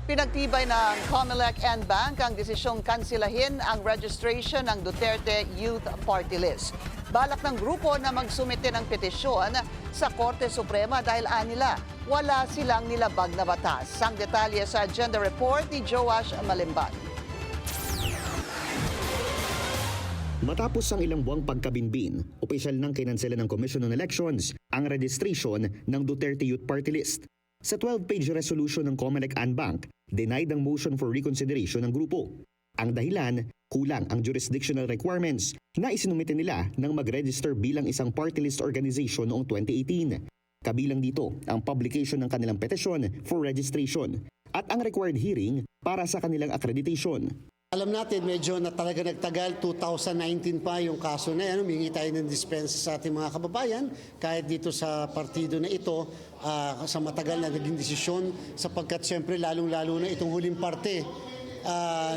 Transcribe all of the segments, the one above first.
Pinagtibay ng COMELEC and Bank ang desisyong kansilahin ang registration ng Duterte Youth Party List. Balak ng grupo na magsumite ng petisyon sa Korte Suprema dahil anila wala silang nilabag na batas. Ang detalye sa agenda report ni Joash Malimban. Matapos ang ilang buwang pagkabinbin, opisyal nang kinansela ng Commission on Elections ang registration ng Duterte Youth Party List. Sa 12-page resolution ng COMELEC and Bank, denied ang motion for reconsideration ng grupo. Ang dahilan, kulang ang jurisdictional requirements na isinumite nila nang mag-register bilang isang party list organization noong 2018. Kabilang dito ang publication ng kanilang petisyon for registration at ang required hearing para sa kanilang accreditation. Alam natin, medyo na talaga nagtagal, 2019 pa yung kaso na yan. Humingi tayo ng dispensa sa ating mga kababayan, kahit dito sa partido na ito, sa matagal na naging desisyon, sapagkat siyempre lalong-lalo na itong huling parte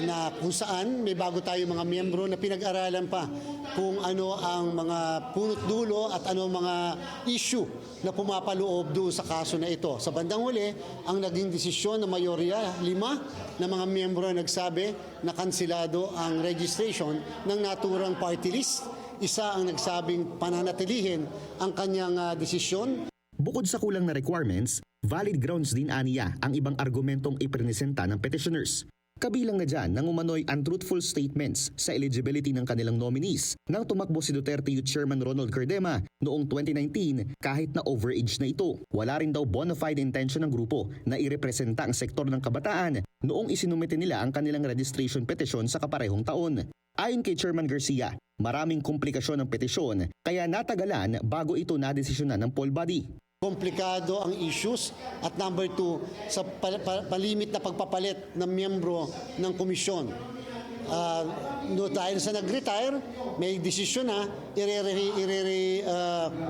na kung saan may bago tayo mga miyembro na pinag-aralan pa kung ano ang mga punot dulo at ano mga issue na pumapaloob doon sa kaso na ito. Sa bandang huli, ang naging desisyon ng mayorya, 5 na mga miyembro na nagsabi na kansilado ang registration ng naturang party list. Isa ang nagsabing pananatilihin ang kanyang desisyon. Bukod sa kulang na requirements, valid grounds din aniya ang ibang argumentong ipresenta ng petitioners. Kabilang na dyan ng umano'y untruthful statements sa eligibility ng kanilang nominees nang tumakbo si Duterte Youth Chairman Ronald Cardema noong 2019 kahit na overage na ito. Wala rin daw bona fide intention ng grupo na irepresenta ang sektor ng kabataan noong isinumite nila ang kanilang registration petition sa kaparehong taon. Ayon kay Chairman Garcia, maraming komplikasyon ng petisyon kaya natagalan bago ito nadesisyonan ng poll body. Komplikado ang issues at number 2, sa palimit na pagpapalit ng miyembro ng komisyon. Dahil sa nag-retire, may desisyon na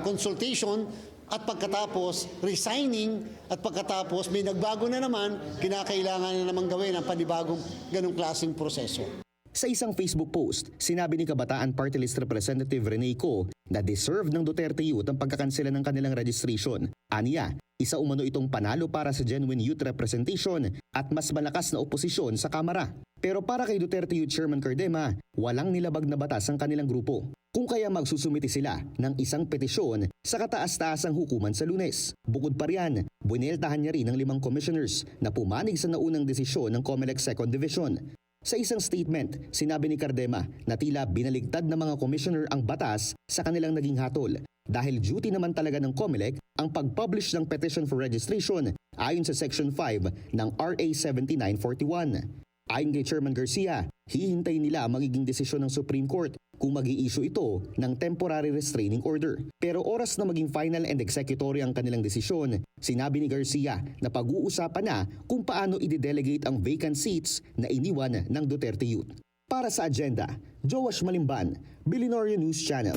consultation at pagkatapos resigning at pagkatapos may nagbago na naman, kinakailangan na naman gawin ang panibagong ganong klaseng proseso. Sa isang Facebook post, sinabi ni Kabataan Party List Representative Rene Co na deserve ng Duterte Youth ang pagkakansela ng kanilang registration. Aniya, isa umano itong panalo para sa genuine youth representation at mas malakas na oposisyon sa Kamara. Pero para kay Duterte Youth Chairman Cardema, walang nilabag na batas ang kanilang grupo. Kung kaya magsusumiti sila ng isang petisyon sa kataas-taasang hukuman sa Lunes. Bukod pa riyan, buineltahan niya rin ng 5 commissioners na pumanig sa naunang desisyon ng COMELEC 2nd Division. Sa isang statement, sinabi ni Cardema na tila binaligtad ng mga commissioner ang batas sa kanilang naging hatol dahil duty naman talaga ng COMELEC ang pag-publish ng petition for registration ayon sa Section 5 ng RA 7941. Ayon kay Chairman Garcia, hihintay nila ang magiging desisyon ng Supreme Court kung mag-i-issue ito ng temporary restraining order. Pero oras na maging final and executory ang kanilang desisyon, sinabi ni Garcia na pag-uusapan na kung paano i-delegate ang vacant seats na iniwan ng Duterte Youth. Para sa agenda, Joash Malimban, Billionaire News Channel.